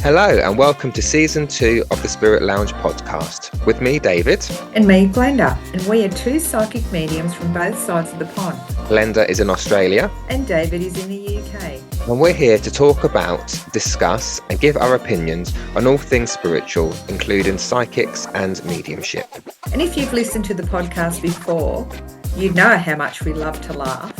Hello and welcome to Season 2 of the Spirit Lounge podcast. With me, David. And me, Glenda. And we are two psychic mediums from both sides of the pond. Glenda is in Australia. And David is in the UK. And we're here to talk about, discuss and give our opinions on all things spiritual, including psychics and mediumship. And if you've listened to the podcast before, you know how much we love to laugh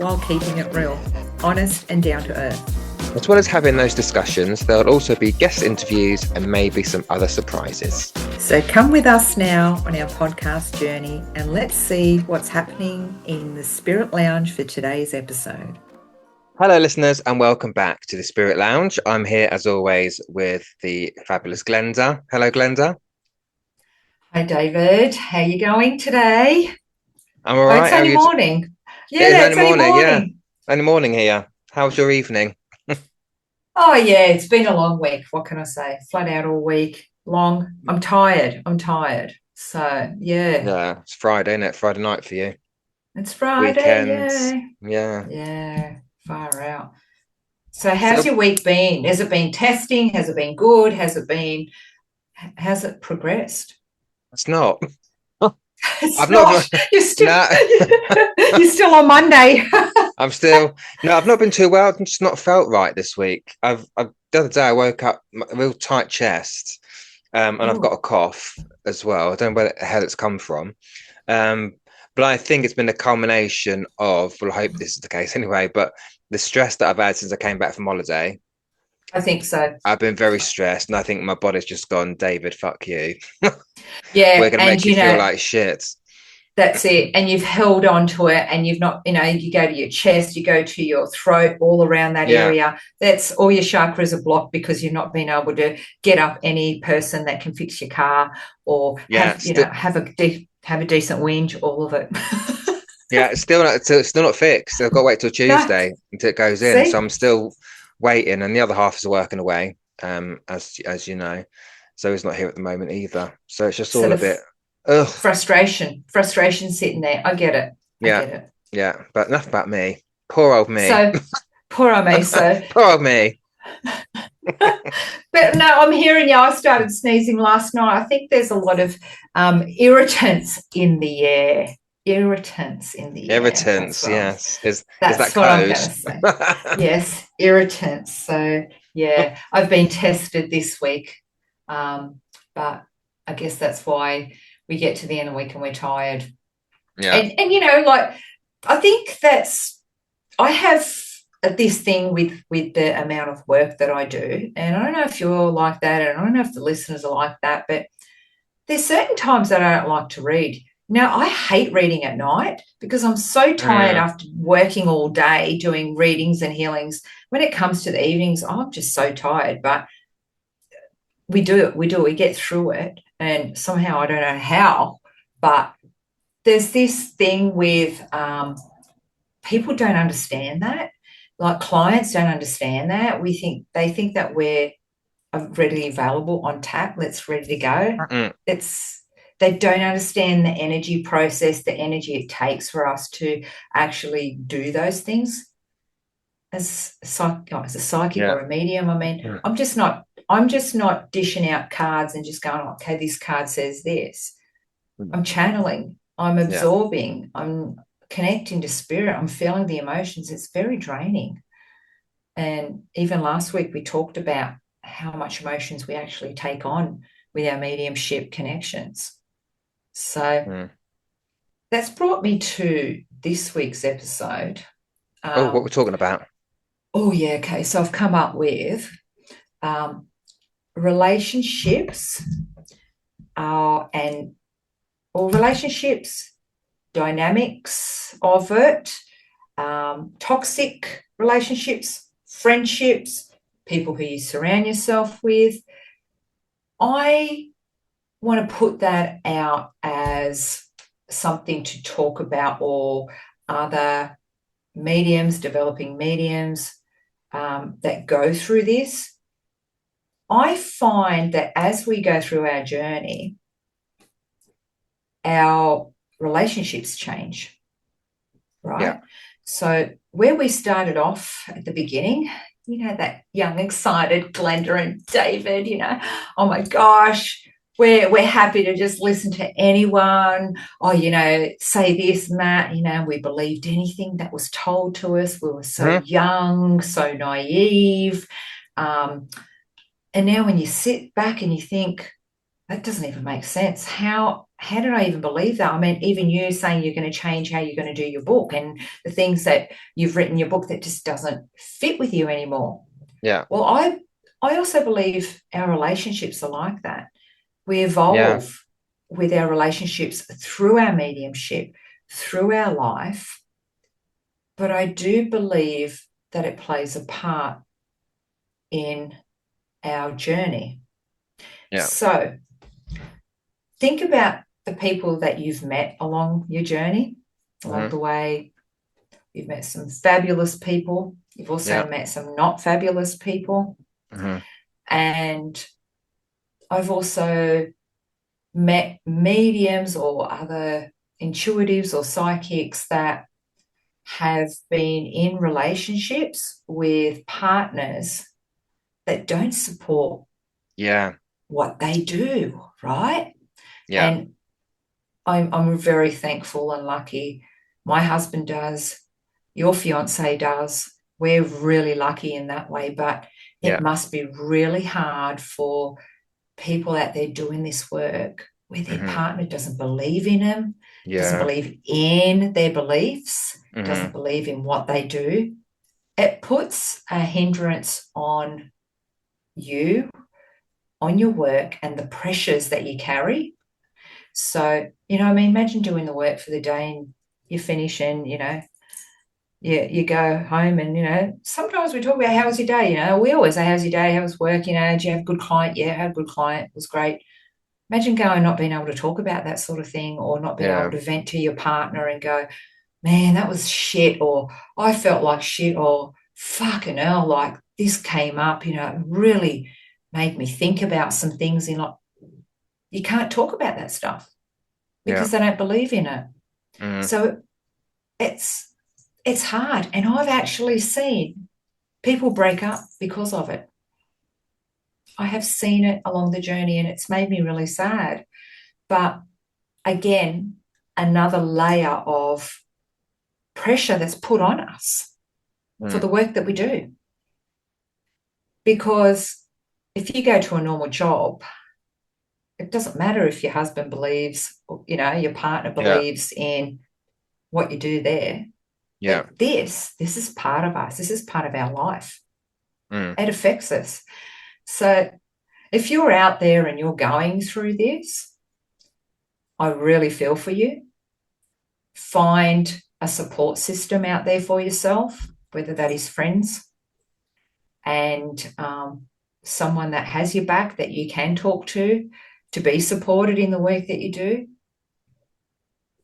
while keeping it real, honest and down to earth. As well as having those discussions, there'll also be guest interviews and maybe some other surprises. So come with us now on our podcast journey and let's see what's happening in the Spirit Lounge for today's episode. Hello listeners and welcome back to the Spirit Lounge. I'm here as always with the fabulous Glenda. Hello Glenda. Hi David, how are you going today? I'm all right. It's only morning. Yeah, it's only morning. Yeah, only morning here. How's your evening? Oh, yeah, it's been a long week. What can I say? Flat out all week long. I'm tired. So, yeah. Yeah, it's Friday, isn't it? Friday night for you. It's Friday, Weekends. yeah. Yeah, far out. So how's your week been? Has it been testing? Has it been good? Has it progressed? It's not. It's not. You're still on Monday. I've not been too well. I've just not felt right this week. The other day I woke up a real tight chest, and I've got a cough as well. I don't know where the hell it's come from, but I think it's been a culmination of. Well, I hope this is the case anyway. But the stress that I've had since I came back from holiday. I think so. I've been very stressed, and I think my body's just gone, David, fuck you. Yeah, we're going to make you feel like shit. That's it. And you've held on to it and you've not, you go to your chest, you go to your throat, all around that area. That's all your chakras are blocked because you've not been able to get up any person that can fix your car or have a decent whinge, all of it. Yeah, it's still not fixed. I've got to wait till Tuesday until it goes in. So I'm still waiting, and the other half is working away, as you know. So he's not here at the moment either. So it's just all a bit frustration sitting there. I get it. Yeah, but enough about me. Poor old me. So poor old me. So poor old me. But no, I'm hearing you. I started sneezing last night. I think there's a lot of irritants in the air. Irritants, yes. Is that what code? I'm going to say. Yes, irritants. So yeah, I've been tested this week, but I guess that's why we get to the end of the week and we're tired. Yeah, and I think I have this thing with the amount of work that I do, and I don't know if you're like that, and I don't know if the listeners are like that, but there's certain times that I don't like to read. Now, I hate reading at night because I'm so tired after working all day doing readings and healings. When it comes to the evenings, I'm just so tired, but we get through it. And somehow, I don't know how, but there's this thing with people don't understand that. Like clients don't understand that. They think that we're readily available on tap. Let's ready to go. They don't understand the energy process, the energy it takes for us to actually do those things. As a psychic or a medium, I'm just not dishing out cards and just going, okay, this card says this. I'm channeling, I'm absorbing, I'm connecting to spirit, I'm feeling the emotions. It's very draining. And even last week we talked about how much emotions we actually take on with our mediumship connections. So that's brought me to this week's episode. What we're talking about. Oh, yeah, okay. So I've come up with relationships relationships, dynamics of it, toxic relationships, friendships, people who you surround yourself with. I want to put that out as something to talk about, or other mediums, developing mediums that go through this. I find that as we go through our journey, our relationships change, right? Yeah. So where we started off at the beginning, that young, excited Glenda and David, oh my gosh, we're happy to just listen to anyone. Oh, say this and that. We believed anything that was told to us. We were so Hmm. young, so naive. And now when you sit back and you think, that doesn't even make sense. How did I even believe that? I mean, even you saying you're going to change how you're going to do your book and the things that you've written in your book that just doesn't fit with you anymore. Yeah. Well, I also believe our relationships are like that. We Yeah. evolve with our relationships through our mediumship, through our life. But I do believe that it plays a part in our journey. Yeah. So think about the people that you've met along your journey, along Hmm. the way. You've met some fabulous people. You've also Yeah. met some not fabulous people. Hmm. And I've also met mediums or other intuitives or psychics that have been in relationships with partners that don't support Yeah. what they do, right? Yeah. And I'm very thankful and lucky. My husband does, your fiance does. We're really lucky in that way, but it Yeah. must be really hard for people out there doing this work where their Hmm. partner doesn't believe in them, doesn't Yeah. believe in their beliefs, Hmm. doesn't believe in what they do. It puts a hindrance on you, on your work, and the pressures that you carry. So, I mean, imagine doing the work for the day and you finish and, you go home and, sometimes we talk about how was your day, we always say, how's your day? How was work? Did you have a good client? Yeah, I had a good client. It was great. Imagine going not being able to talk about that sort of thing or not being able Yeah. to vent to your partner and go, man, that was shit, or I felt like shit, or fucking hell, like this came up, it really made me think about some things in like you can't talk about that stuff Yeah. because they don't believe in it. Hmm. So it's hard. And I've actually seen people break up because of it. I have seen it along the journey and it's made me really sad. But again, another layer of pressure that's put on us for Hmm. the work that we do. Because if you go to a normal job, it doesn't matter if your husband believes, your partner Yeah. believes in what you do there. Yeah. But this is part of us. This is part of our life. Mm. It affects us. So if you're out there and you're going through this, I really feel for you. Find a support system out there for yourself, whether that is friends and someone that has your back that you can talk to be supported in the work that you do.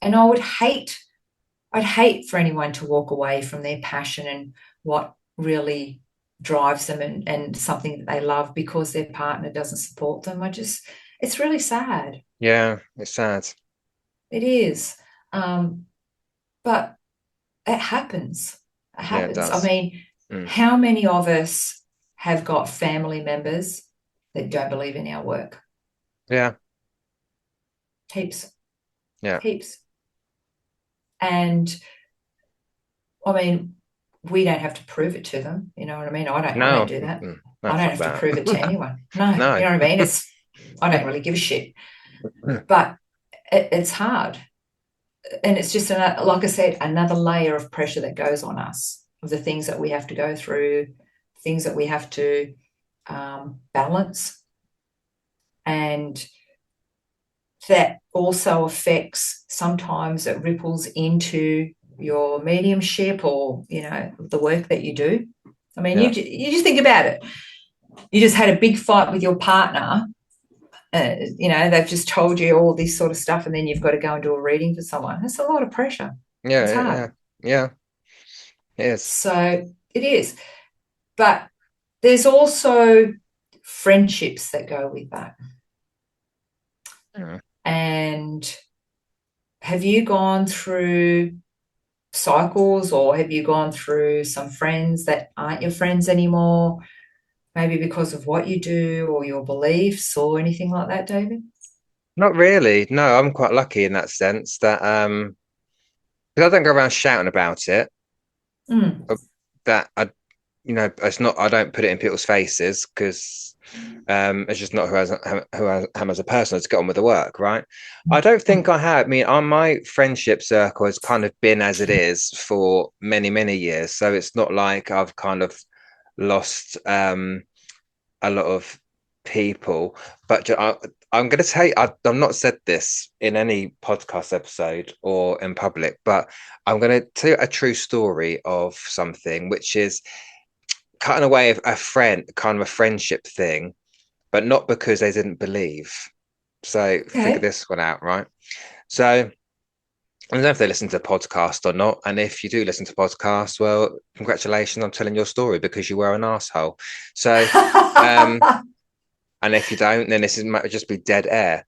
And I'd hate for anyone to walk away from their passion and what really drives them and something that they love because their partner doesn't support them. It's really sad. Yeah. It's sad. It is. Um, but it happens. It Yeah, it happens. I does. mean, Mm. how many of us have got family members that don't believe in our work? Yeah. Heaps, Yeah. heaps. And I mean, we don't have to prove it to them. You know what I mean? I don't No. do that. Mm-mm. No, I don't fuck have to that. prove it to anyone. No, you No. know what I mean? I don't really give a shit. But it's hard. And it's just, like I said, another layer of pressure that goes on us of the things that we have to go through, things that we have to balance. And that also affects, sometimes it ripples into your mediumship or, the work that you do. I mean, Yeah. you just think about it. You just had a big fight with your partner. They've just told you all this sort of stuff, and then you've got to go and do a reading for someone. That's a lot of pressure. It's Yeah. hard. Yeah. Yeah. It is. So it is. But there's also friendships that go with that. Mm. And have you gone through cycles, or have you gone through some friends that aren't your friends anymore, maybe because of what you do or your beliefs or anything like that, David? Not really. No, I'm quite lucky in that sense that because I don't go around shouting about it. Mm, That I, it's not. I don't put it in people's faces because it's just not who I am as a person. To get on with the work, right? I don't think I have. I mean, on my friendship circle has kind of been as it is for many, many years. So it's not like I've kind of lost a lot of people. But I'm going to tell you, I've not said this in any podcast episode or in public, but I'm going to tell you a true story of something, which is kind of way of a friend, kind of a friendship thing, but not because they didn't believe. So figure okay. this one out, right? So I don't know if they listen to the podcast or not. And if you do listen to podcasts, well, congratulations on telling your story because you were an asshole. So, um, and if you don't, then this might just be dead air.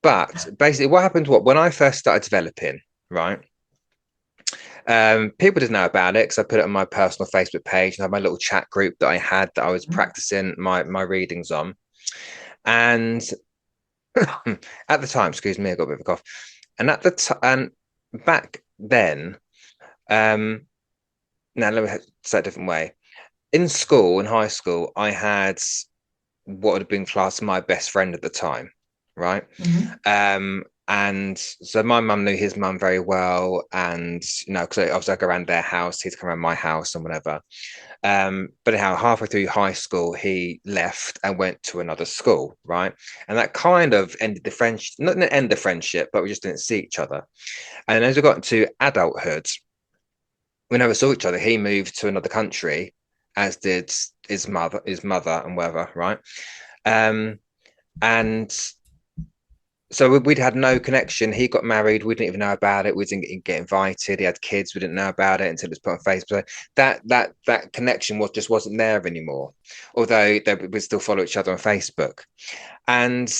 But basically, what happened? What when I first started developing, right? People didn't know about it because I put it on my personal Facebook page and I had my little chat group that I had that I was practicing my readings on. And at the time, excuse me, I got a bit of a cough. And at the time, and back then, um, now let me say it a different way. In school, in high school, I had what would have been classed my best friend at the time, right? Mhm. And so my mum knew his mum very well, and because obviously I go around their house, he'd come around my house and whatever. But anyhow, halfway through high school, he left and went to another school, right? And that kind of ended the friendship, not an end the friendship, but we just didn't see each other. And as we got into adulthood, we never saw each other. He moved to another country, as did his mother, and whatever, right? Um, and so would had no connection. He got married. We didn't even know about it. We didn't get invited. He had kids. We didn't know about it until it was put on Facebook. That connection just wasn't there anymore. Although we still follow each other on Facebook. And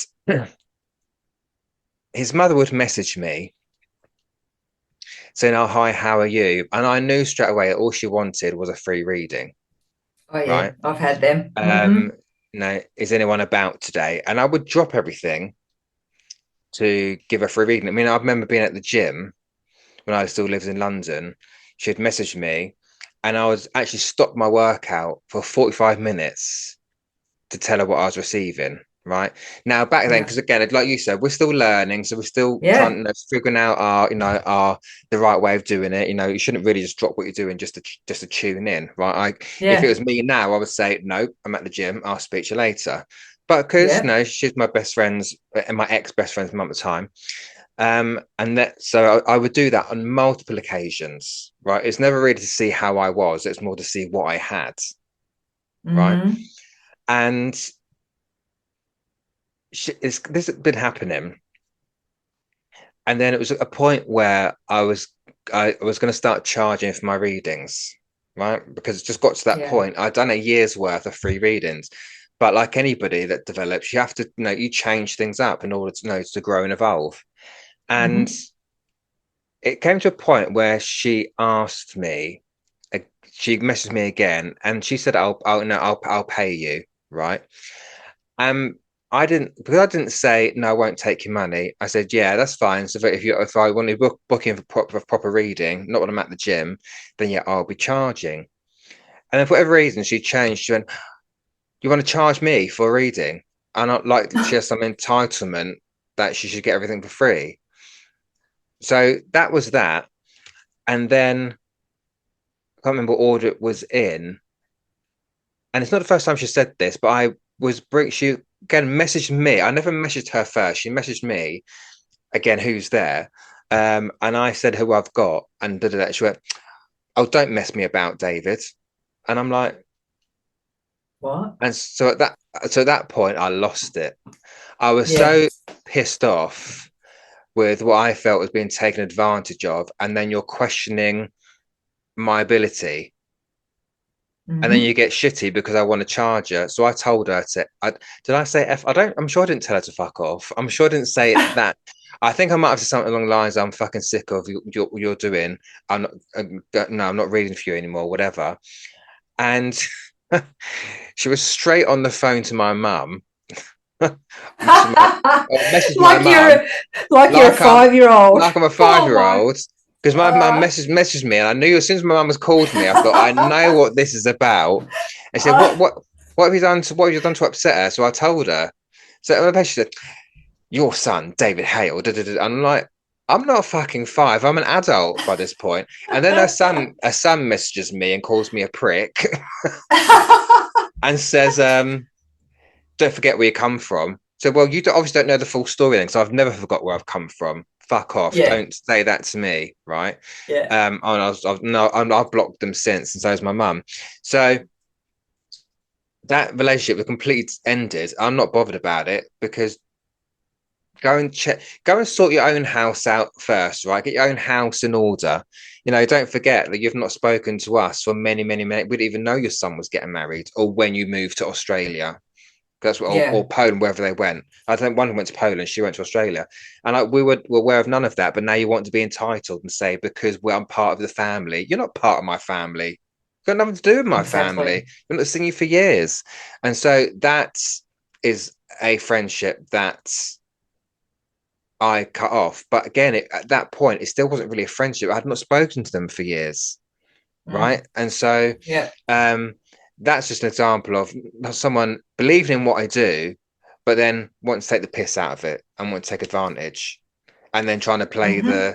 his mother would message me saying, "Oh, hi, how are you?" And I knew straight away that all she wanted was a free reading, Oh yeah, right? I've had them. Um, is anyone about today? And I would drop everything to give her free reading. I mean, I remember being at the gym when I still lived in London. She'd messaged me, and I was actually stopped my workout for 45 minutes to tell her what I was receiving. Right now, back then, Yeah, because again, like you said, we're still learning, so we're still trying, yeah, figuring out our the right way of doing it. You shouldn't really just drop what you're doing just to tune in, right? If it yeah, was me now, I would say no. I'm at the gym. I'll speak to you later. But because yeah. she's my best friend's and my ex best friend's mum at the time, and that so I would do that on multiple occasions, right? It's never really to see how I was, it's more to see what I had, right? Hmm. And this had been happening, and then it was a point where I was going to start charging for my readings, right? Because it just got to that Yeah. point. I'd done a year's worth of free readings, but like anybody that develops, you have to you change things up in order to to grow and evolve. And Hmm. it came to a point where she asked me, uh, she messaged me again, and she said, "I'll no, I'll pay you, right?" Um, I didn't because I didn't say no, I won't take your money. I said, "Yeah, that's fine." So if I want to book in for proper reading, not when I'm at the gym, then yeah, I'll be charging. And then for whatever reason, she changed. She went, "You want to charge me for reading?" And not like she has some entitlement that she should get everything for free. So that was that. And then I can't remember what order it was in. And it's not the first time she said this, but she again messaged me. I never messaged her first. She messaged me again, who's there? And I said who I've got, and she went, "Oh, don't mess me about, David." And I'm like, What? and so at that point, I lost it. I was Yeah. so pissed off with what I felt was being taken advantage of, and then you're questioning my ability. And then you Hmm. get shitty because I want to charge her. So I told her did I say F? I don't, I'm sure I didn't tell her to fuck off. I'm sure I didn't say it that. I think I might have said something along the lines, I'm fucking sick of what you're doing. I'm not, no, I'm not reading for you anymore, whatever. And she was straight on the phone to my mum, messaged my, or messaged my like mum you're like you're a like I'm 5-year-old. like I'm a Oh my. 5-year-old. Because my mum Uh, messaged me, and I knew as soon as my mum was called me, I thought I know what this is about. And she said, uh, what have you done to what have you done to upset her?" So I told her. So she said, "Your son, David Hale." Da, da, da. I'm like, I'm not fucking five. I'm an adult by this point. And then her son messages me and calls me a prick and says, "Don't forget where you come from." So, well, obviously don't know the full story then, because I've never forgot where I've come from. Fuck off! yeah, Don't say that to me, right? yeah, And I've blocked them since, and so has my mum. So that relationship was completely ended. I'm not bothered about it because go and sort your own house out first, right? Get your own house in order. Don't forget that you've not spoken to us for many, many, many. We didn't even know your son was getting married or when you moved to Australia. That's what, yeah. or Poland, wherever they went. I think one went to Poland, she went to Australia, and we were aware of none of that. But now you want to be entitled and say because I'm part of the family, you're not part of my family. Got nothing to do with my family. Exactly. I've not seen you for years, and so that is a friendship that I cut off. But again, at that point, it still wasn't really a friendship. I had not spoken to them for years, Mm, right? And so yeah, um, that's just an example of someone believing in what I do, but then want to take the piss out of it and want to take advantage, and then trying to play hmm,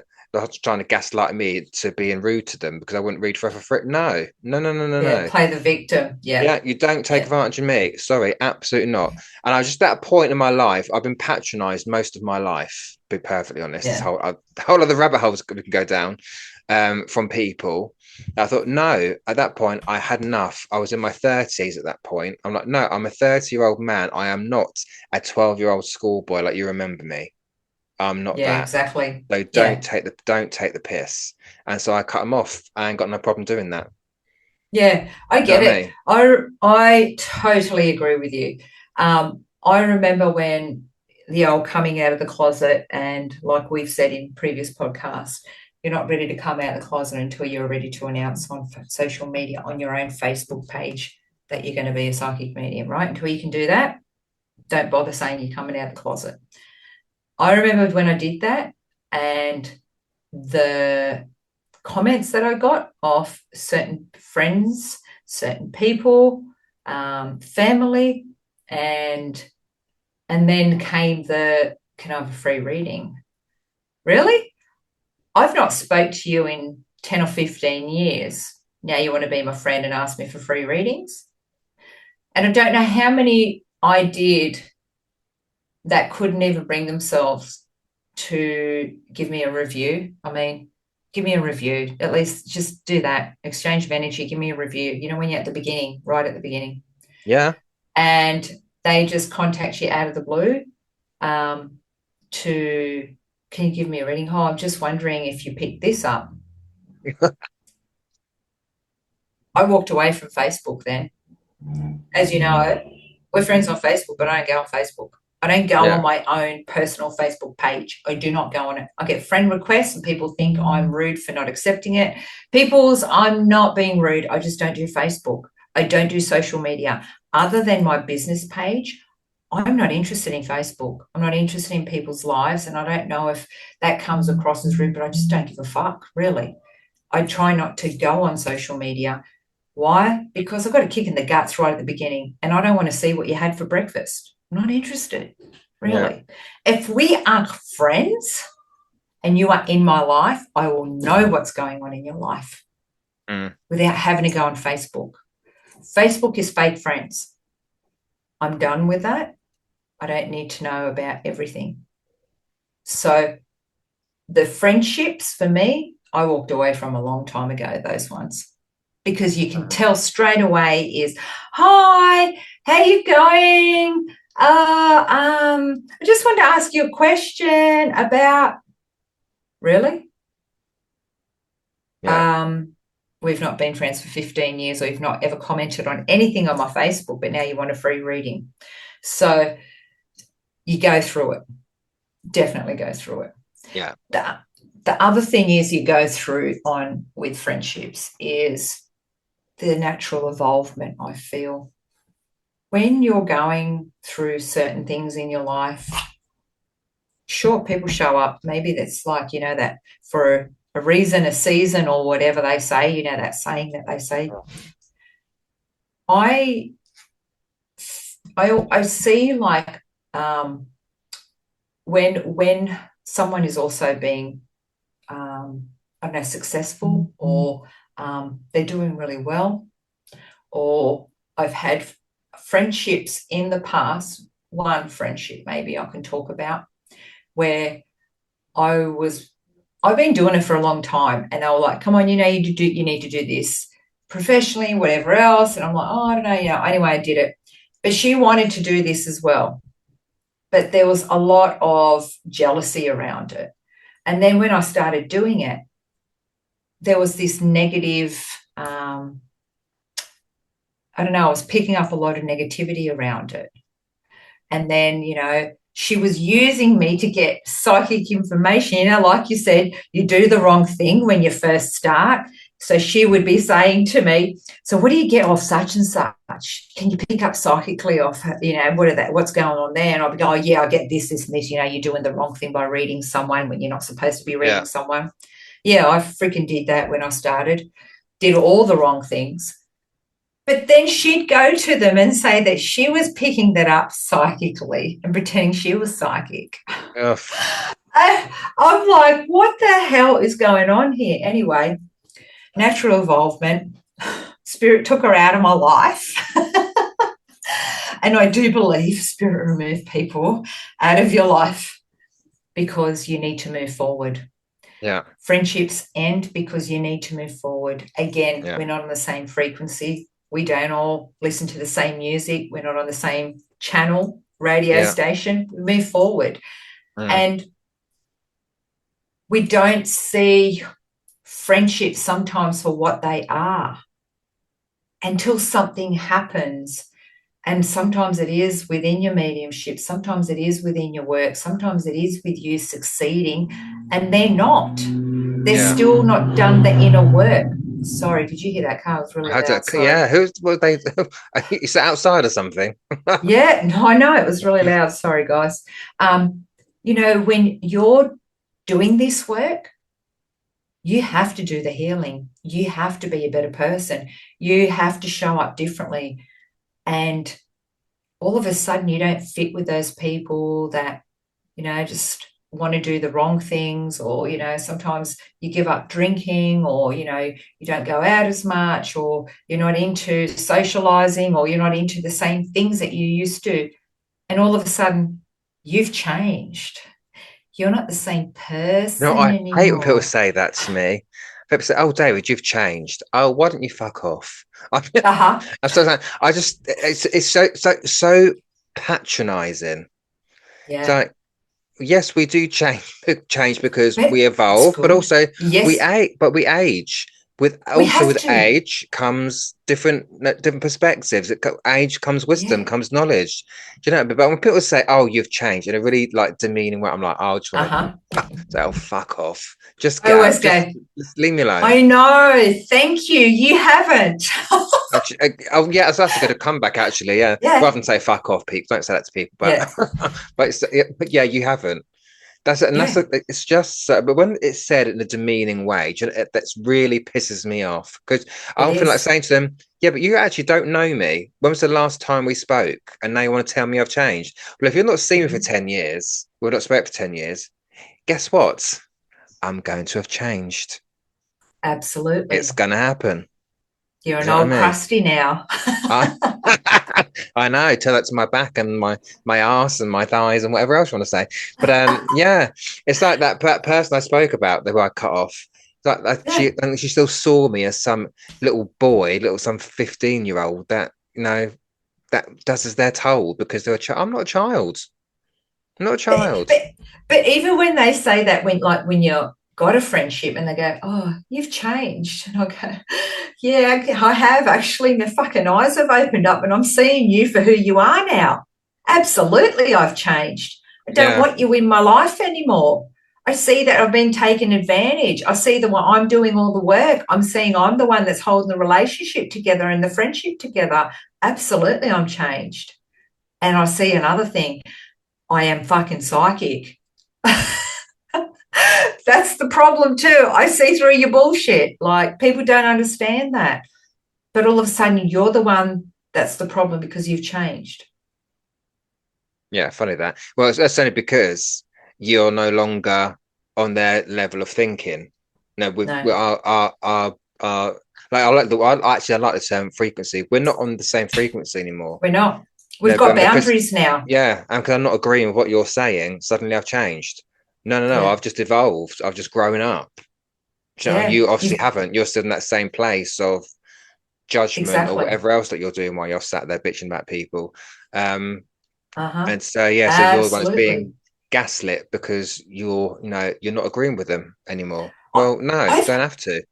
trying to gaslight me to being rude to them because I wouldn't read forever for it. No, no, no, no, no, yeah. no. Play the victim. Yeah, Yeah, you don't take yeah, advantage of me. Sorry, absolutely not. And I was just at a point in my life, I've been patronized most of my life, to be perfectly honest. yeah, The whole other rabbit holes we can go down from people. I thought, no, at that point, I had enough. I was in my 30s at that point. I'm like, no, I'm a 30-year-old man. I am not a 12-year-old schoolboy like you remember me. I'm not yeah. that. Exactly. So Yeah, don't take the piss. And so I cut them off. I ain't got no problem doing that. yeah. I Do you get know what I it. mean? I totally agree with you. I remember when the old coming out of the closet, and like we've said in previous podcasts, you're not ready to come out of the closet until you're ready to announce on social media on your own Facebook page that you're going to be a psychic medium, right? Until you can do that, don't bother saying you're coming out of the closet. I remember when I did that and the comments that I got off certain friends, certain people, family, and then came the can I have a free reading? Really? I've not spoke to you in 10 or 15 years. Now you want to be my friend and ask me for free readings? And I don't know how many I did that couldn't even bring themselves to give me a review. I mean, give me a review. At least just do that. Exchange of energy, give me a review. When you're at the beginning, right at the beginning. Yeah. And they just contact you out of the blue um, to, can you give me a reading? Oh, I'm just wondering if you picked this up. I walked away from Facebook then. As you know, we're friends on Facebook, but I don't go on Facebook. I don't go on Yeah. my own personal Facebook page. I do not go on it. I get friend requests and people think I'm rude for not accepting it. I'm not being rude. I just don't do Facebook. I don't do social media. Other than my business page, I'm not interested in Facebook. I'm not interested in people's lives. And I don't know if that comes across as rude, but I just don't give a fuck, really. I try not to go on social media. Why? Because I've got a kick in the guts right at the beginning and I don't want to see what you had for breakfast. I'm not interested, Yeah. really. If we are friends and you are in my life, I will know what's going on in your life Mm. without having to go on Facebook. Facebook is fake friends. I'm done with that. I don't need to know about everything. So the friendships for me, I walked away from a long time ago, those ones. Because you can tell straight away is, hi, how you going? I just want to ask you a question about, really? Yeah. Um, we've not been friends for 15 years or you've not ever commented on anything on my Facebook, but now you want a free reading. So you go through it. definitely go through it. Yeah. The, the other thing is you go through on with friendships is the natural involvement, I feel. When you're going through certain things in your life, sure, people show up. Maybe that's like, that for a reason, a season, or whatever they say, that saying that they say. I I see like when someone is also being I don't know, successful, or they're doing really well, or I've had friendships in the past. One friendship maybe I can talk about where I've been doing it for a long time, and they were like, "Come on, you need to do this professionally, whatever else." And I'm like, "Oh, I don't know, Anyway, I did it, but she wanted to do this as well, but there was a lot of jealousy around it. And then when I started doing it, there was this negative. I don't know. I was picking up a lot of negativity around it, and then she was using me to get psychic information. Like you said, you do the wrong thing when you first start. So she would be saying to me, "So what do you get off such and such? Can you pick up psychically off, what's going on there?" And I'd be going, "Oh, yeah, I get this, this, and this. You're doing the wrong thing by reading someone when you're not supposed to be reading Yeah. someone." Yeah, I freaking did that when I started. Did all the wrong things. But then she'd go to them and say that she was picking that up psychically and pretending she was psychic. Ugh. I'm like, what the hell is going on here? Anyway, natural involvement. Spirit took her out of my life. And I do believe spirit removed people out of your life because you need to move forward. Yeah. Friendships end because you need to move forward. Again, Yeah. we're not on the same frequency. We don't all listen to the same music. We're not on the same channel, radio station. We move forward. And we don't see friendships sometimes for what they are until something happens. And sometimes it is within your mediumship, sometimes it is within your work, sometimes it is with you succeeding, and they're not. They're still not done the inner work. Sorry, did you hear that car? It was really loud. Sorry. Yeah, were they? You sat outside or something? Yeah, no, I know it was really loud. Sorry, guys. When you're doing this work, you have to do the healing. You have to be a better person. You have to show up differently. And all of a sudden you don't fit with those people that, just want to do the wrong things, or, sometimes you give up drinking, or, you don't go out as much, or you're not into socializing, or you're not into the same things that you used to. And all of a sudden you've changed. You're not the same No, person I hate when people anymore. say that to me. People say, "Oh, David, you've changed." Oh, why don't you fuck off? Uh-huh. I'm so I just it's so patronizing. It's Yeah. like, yes, we do change because But we it's evolve, but good. also Yes, we age. we have With to. age comes different perspectives. Age comes wisdom, Yeah. comes knowledge. Do you know? But when people say, "Oh, you've changed," in a really like demeaning way, I'm like, "Oh, I just want Uh-huh. to say, oh, fuck off. Just I get out. always go, Just leave me alone." I know. Thank you. You haven't. Actually, oh yeah, so that's a good comeback. Actually, yeah. Yeah. Rather than say "fuck off," people don't say that to people, but Yeah. but yeah, you haven't. Yeah. It's just so, but when it's said in a demeaning way, that's really pisses me off because I It don't feel like is. saying to them, "Yeah, but you actually don't know me. When was the last time we spoke?" And now you want to tell me I've changed. Well, if you're not seeing me for 10 years, we're not spoke for 10 years. Guess what? I'm going to have changed. It's Absolutely. gonna happen. You're Do an you know what old I mean? crusty now. I I know, tell that to my back and my ass and my thighs and whatever else you want to say. But yeah, it's like that person I spoke about, the who I cut off. It's like Yeah. she still saw me as some little boy, some 15-year-old that that does as they're told because they're a child. I'm not a child. I'm not a But, child. but but even when they say that, when you're got a friendship and they go, "Oh, you've changed," and I go, "Yeah, I have actually. My fucking eyes have opened up, and I'm seeing you for who you are now. Absolutely, I've changed. I don't Yeah. want you in my life anymore. I see that I've been taken advantage. I see that I'm doing all the work. I'm seeing I'm the one that's holding the relationship together and the friendship together. Absolutely, I'm changed. And I see another thing. I am fucking psychic. That's the problem too. I see through your bullshit. Like, people don't understand that. But all of a sudden, you're the one that's the problem because you've changed. Yeah, funny that. Well, that's only because you're no longer on their level of thinking. No, we No, our like I like the term frequency. We're not on the same frequency anymore. we're not. We've No, got but because boundaries now. yeah, and because I'm not agreeing with what you're saying, suddenly I've changed. No, no, no. Yeah. I've just evolved. I've just grown up. Yeah. You obviously You've haven't. You're still in that same place of judgment or exactly. whatever else that you're doing while you're sat there bitching about people. Uh-huh. And so yeah, so you're the one that's Absolutely. being gaslit because you're not agreeing with them anymore. I, Well, no, I've don't have to.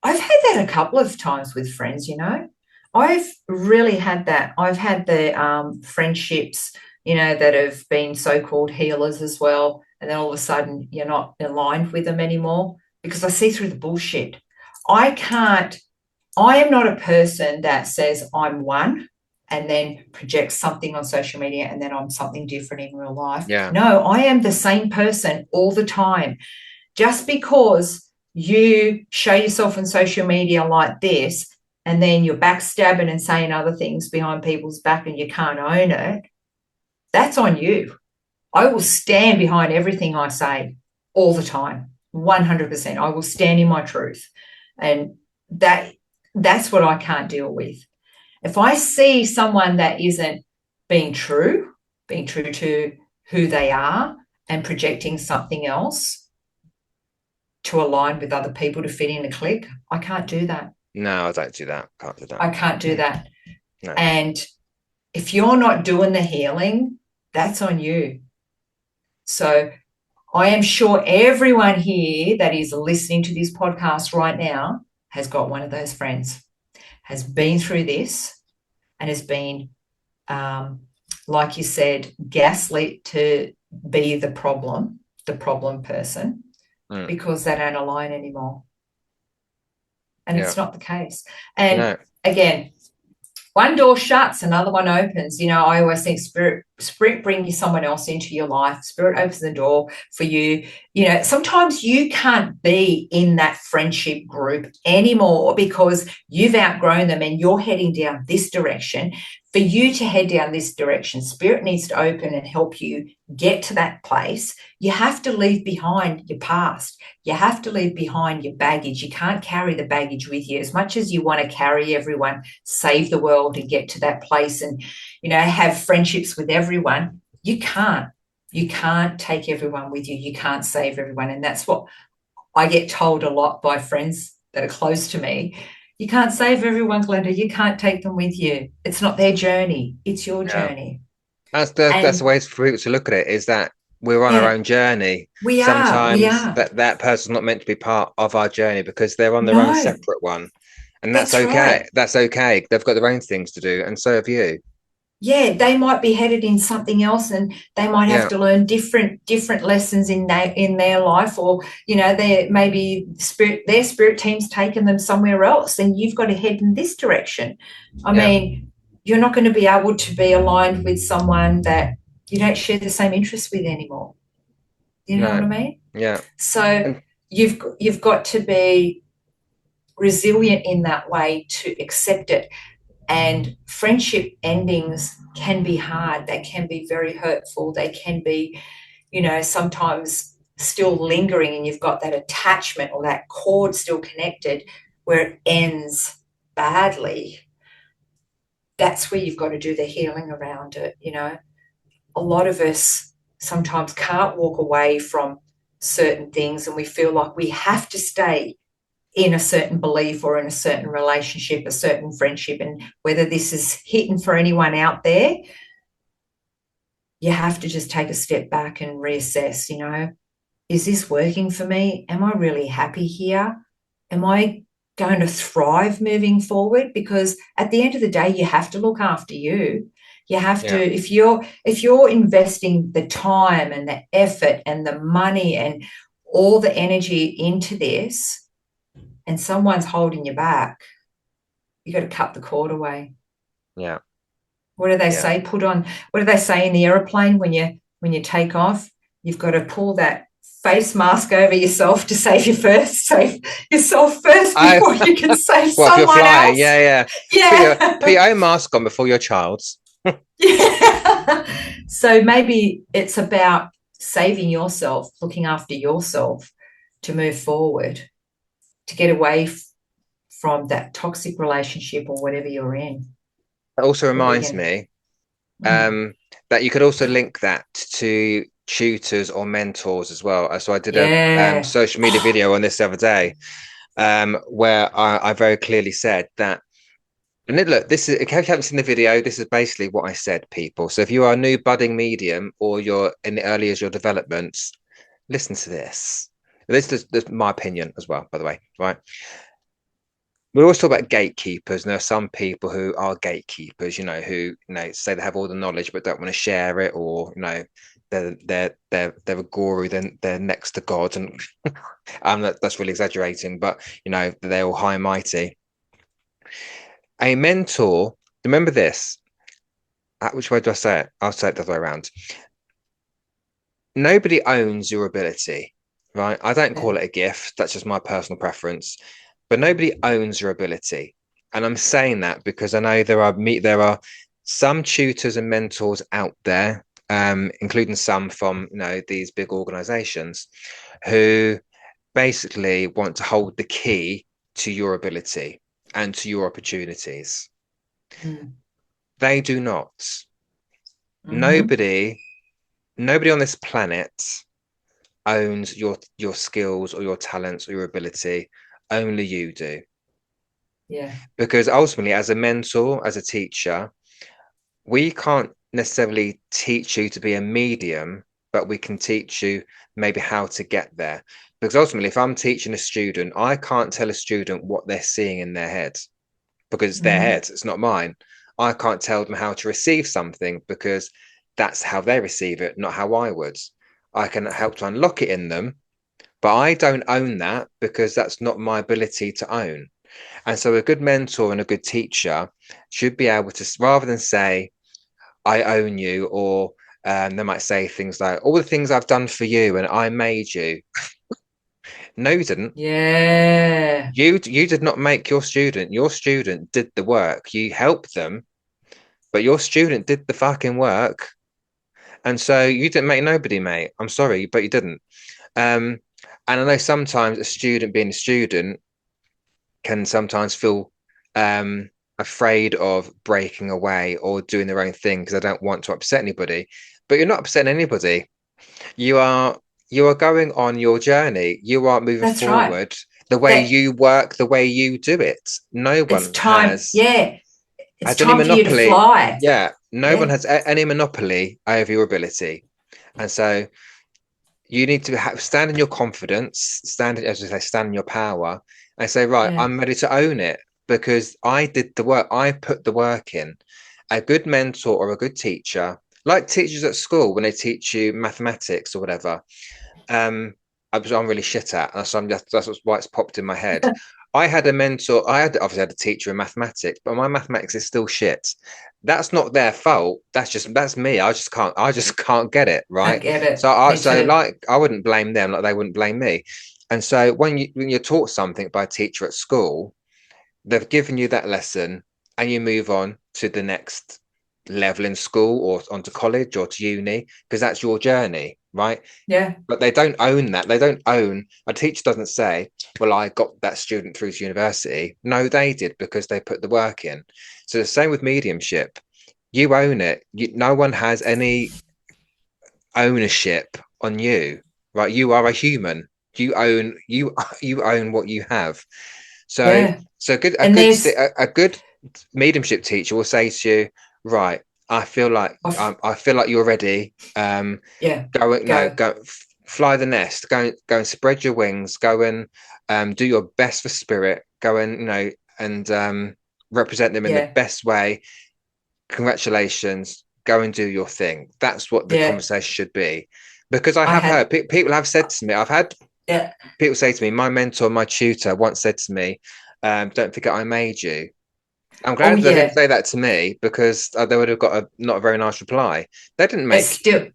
I've had that a couple of times with friends, you know. I've really had that. I've had the friendships, that have been so-called healers as well. And then all of a sudden you're not aligned with them anymore because I see through the bullshit. I can't, I am not a person that says I'm one and then projects something on social media and then I'm something different in real life. Yeah, No, I am the same person all the time. Just because you show yourself on social media like this and then you're backstabbing and saying other things behind people's back and you can't own it, that's on you. I will stand behind everything I say all the time, 100%. I will stand in my truth. And that's what I can't deal with. If I see someone that isn't being true to who they are and projecting something else to align with other people to fit in a clique, I can't do that. no, I don't do that. Can't do that. I can't do that. No, And if you're not doing the healing, that's on you. So I am sure everyone here that is listening to this podcast right now has got one of those friends, has been through this and has been, like you said, gaslit to be the problem person, mm, because they don't align anymore. And yeah, it's not the case. And no, again, one door shuts, another one opens. I always think spirit bring you someone else into your life. Spirit opens the door for you. Sometimes you can't be in that friendship group anymore because you've outgrown them and you're heading down this direction. For you to head down this direction, spirit needs to open and help you get to that place. You have to leave behind your past. You have to leave behind your baggage. You can't carry the baggage with you. As much as you want to carry everyone, save the world and get to that place and, have friendships with everyone, you can't. You can't take everyone with you. You can't save everyone. And that's what I get told a lot by friends that are close to me. You can't save everyone, Glenda. You can't take them with you. It's not their journey. It's your yeah. journey. That's the And way for people to look at it, is that we're on our yeah, own journey. we are. We Sometimes are. that person's not meant to be part of our journey because they're on their own No, separate one. And that's that's okay. right. That's okay. They've got their own things to do, and so have you. Yeah, they might be headed in something else and they might have Yeah, to learn different lessons in their life, or they maybe their spirit team's taken them somewhere else and you've got to head in this direction. I yeah. mean, you're not going to be able to be aligned with someone that you don't share the same interests with anymore. You know what No, I mean? yeah. So And you've got to be resilient in that way to accept it. And friendship endings can be hard. They can be very hurtful. They can be, sometimes still lingering, and you've got that attachment or that cord still connected where it ends badly. That's where you've got to do the healing around it. A lot of us sometimes can't walk away from certain things and we feel like we have to stay in a certain belief or in a certain relationship, a certain friendship. And whether this is hitting for anyone out there, you have to just take a step back and reassess, is this working for me? Am I really happy here? Am I going to thrive moving forward? Because at the end of the day, you have to look after you. You have to, Yeah. if you're investing the time and the effort and the money and all the energy into this, and someone's holding you back, you got to cut the cord away. Yeah. What do they Yeah. say? What do they say in the aeroplane when you take off? You've got to pull that face mask over yourself to save yourself first I before you can save well, if you're someone flying, else. yeah, yeah. Put Yeah. your own mask on before your child's. Yeah. So maybe it's about saving yourself, looking after yourself to move forward, to get away from that toxic relationship or whatever you're in. It also What do you reminds think? me Mm. that you could also link that to tutors or mentors as well. So I did a Yeah. social media Oh, video on this the other day, where I very clearly said that. And look, this is if you haven't seen the video, this is basically what I said, people. So if you are a new budding medium or you're in the early as your developments, listen to this. This is my opinion as well, by the way, right? We always talk about gatekeepers, and there are some people who are gatekeepers, who say they have all the knowledge but don't want to share it, or they're a guru, then they're next to God, and that's really exaggerating, but they're all high and mighty. A mentor, remember this. Which way do I say it? I'll say it the other way around. Nobody owns your ability, right? I don't yeah. call it a gift. That's just my personal preference. But nobody owns your ability. And I'm saying that because I know there are some tutors and mentors out there, including some from these big organizations, who basically want to hold the key to your ability and to your opportunities. Mm. They do not. Hmm. Nobody on this planet owns your skills or your talents or your ability. Only you do. Yeah. Because ultimately, as a mentor, as a teacher, we can't necessarily teach you to be a medium, but we can teach you maybe how to get there. Because ultimately, if I'm teaching a student, I can't tell a student what they're seeing in their head because it's their Hmm. head, it's not mine. I can't tell them how to receive something because that's how they receive it, not how I would. I can help to unlock it in them, but I don't own that because that's not my ability to own. And so a good mentor and a good teacher should be able to, rather than say, I own you, or they might say things like, all the things I've done for you and I made you. No, you didn't. Yeah. You did not make your student. Your student did the work. You helped them, but your student did the fucking work. And so you didn't make nobody, mate. I'm sorry, but you didn't. Um, and I know sometimes a student being a student can sometimes feel afraid of breaking away or doing their own thing because they don't want to upset anybody. But you're not upsetting anybody. You are you are going on your journey. You are moving That's right. forward the way That you work, the way you do it. No it's one time. Yeah. It's has any time for you to monopoly. fly. Yeah, no one Yeah. has any monopoly over your ability. And so you need to stand in your confidence, as I say, stand in your power, and say, right, Yeah. I'm ready to own it because I did the work. I put the work in. A good mentor or a good teacher, like teachers at school when they teach you mathematics or whatever, um, I'm really shit at. That's why it's popped in my head. I had a mentor. I had obviously had a teacher in mathematics, but my mathematics is still shit. That's not their fault. That's me. I just can't get it I right. get it. So Me too. like I wouldn't blame them like they wouldn't blame me. And so when you're taught something by a teacher at school, they've given you that lesson, and you move on to the next level in school or onto college or to uni because that's your journey, right? Yeah. But they don't own that. They don't own, a teacher doesn't say, well, I got that student through to university. No, they did because they put the work in. So the same with mediumship. You own it. No one has any ownership on you, right? You are a human. You own what you have. So Yeah. so good And there's a good mediumship teacher will say to you, right, I feel like you're ready. Yeah. Go no Go. go fly the nest. Go and spread your wings. Go and do your best for spirit. Go and and represent them in the Yeah. best way. congratulations, go and do your thing. That's what the Yeah. conversation should be. Because I I have had, heard people have said to me, I've had yeah. people say to me, my mentor, my tutor once said to me, don't forget I made you. I'm Oh, glad they didn't yeah. say that to me because they would have got a not a very nice reply. They didn't It make, still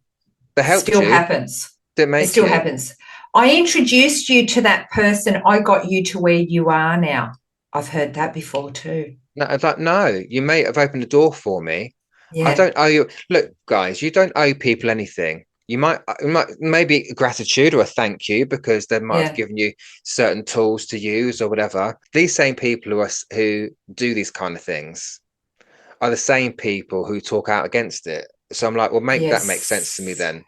they helped still you, happens. didn't It make still you. happens. I introduced you to that person. I got you to where you are now. I've heard that before too. No, it's like, no, you may have opened the door for me. I Yeah. don't owe you. Look, guys, you don't owe people anything. You might maybe gratitude or a thank you because they might have Yeah. given you certain tools to use or whatever. These same people who do these kind of things are the same people who talk out against it. So I'm like, well, make that make sense to me Yes. then,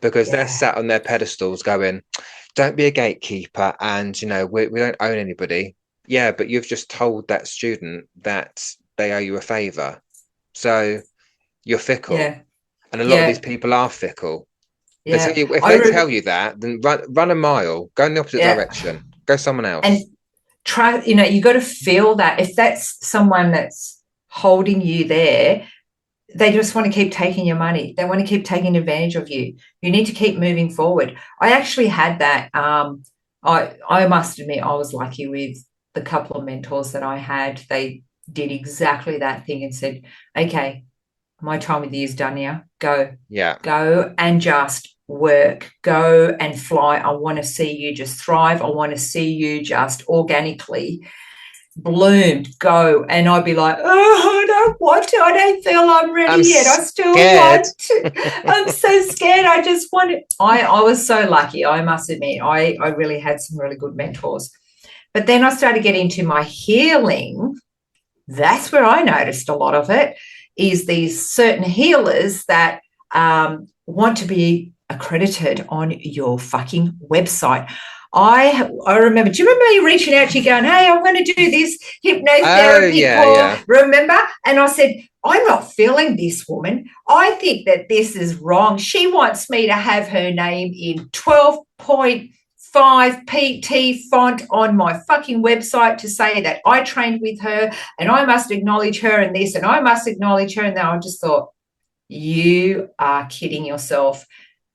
because they're Yeah. sat on their pedestals going, "Don't be a gatekeeper," and we don't own anybody. Yeah, but you've just told that student that they owe you a favor, so you're fickle, Yeah. and a lot of these Yeah. people are fickle. They tell Yeah. you if I they re- tell you that, then run a mile, go in the opposite yeah. direction, go someone And else. try, you got to feel that if that's someone that's holding you there, they just want to keep taking your money. They want to keep taking advantage of you. You need to keep moving forward. I actually had that. I must admit, I was lucky with the couple of mentors that I had. They did exactly that thing and said, okay, my time with you is done now. Yeah, Go and just work. Go and fly. I want to see you just thrive. I want to see you just organically bloomed, go. And I'd be like, oh, I don't want to. I don't feel I'm ready I'm yet. I still scared. want to. I'm so scared. I just want it. I was so lucky, I must admit. I really had some really good mentors. But then I started getting into my healing. That's where I noticed a lot of it is these certain healers that want to be accredited on your fucking website. I remember, do you remember me reaching out to you going, hey, I'm going to do this Oh hypnotherapy yeah, call, yeah. remember? And I said, I'm not feeling this woman. I think that this is wrong. She wants me to have her name in 12.5 PT font on my fucking website to say that I trained with her and I must acknowledge her in this and I must acknowledge her. And then I just thought, you are kidding yourself.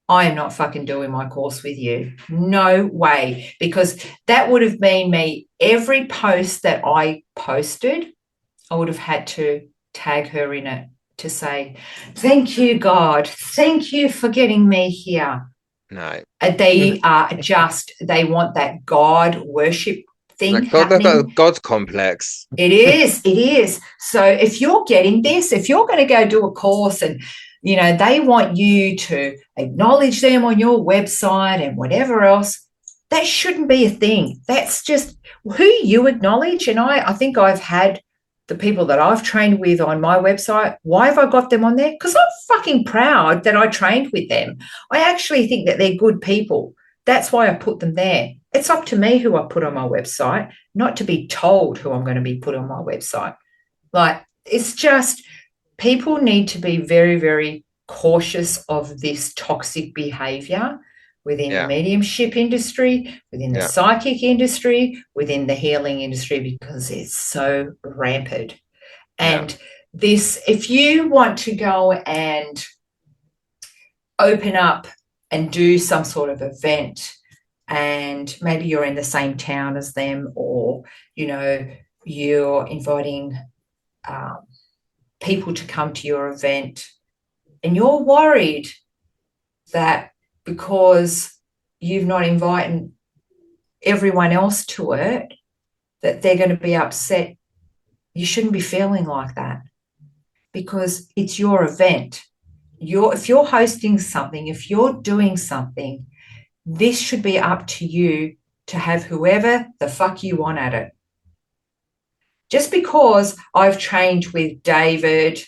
I am not fucking doing my course with you. No way. Because that would have been me. Every post that I posted, I would have had to tag her in it to say, thank you, God. Thank you for getting me here. No. They are just, they want that God worship thing Like God, they've got a happening. God complex. It is. It is. So if you're getting this, if you're going to go do a course and, they want you to acknowledge them on your website and whatever else, that shouldn't be a thing. That's just who you acknowledge. And I think I've had the people that I've trained with on my website. Why have I got them on there? Because I'm fucking proud that I trained with them. I actually think that they're good people. That's why I put them there. It's up to me who I put on my website, not to be told who I'm going to be put on my website. Like, it's just people need to be very, very cautious of this toxic behavior within the Yeah, mediumship industry, within the yeah, psychic industry, within the healing industry, because it's so rampant. yeah, And this, if you want to go and open up and do some sort of event, and maybe you're in the same town as them, or you're inviting um, people to come to your event, and you're worried that because you've not invited everyone else to it, that they're going to be upset. You shouldn't be feeling like that, because it's your event. If you're hosting something, if you're doing something, this should be up to you to have whoever the fuck you want at it. Just because I've trained with David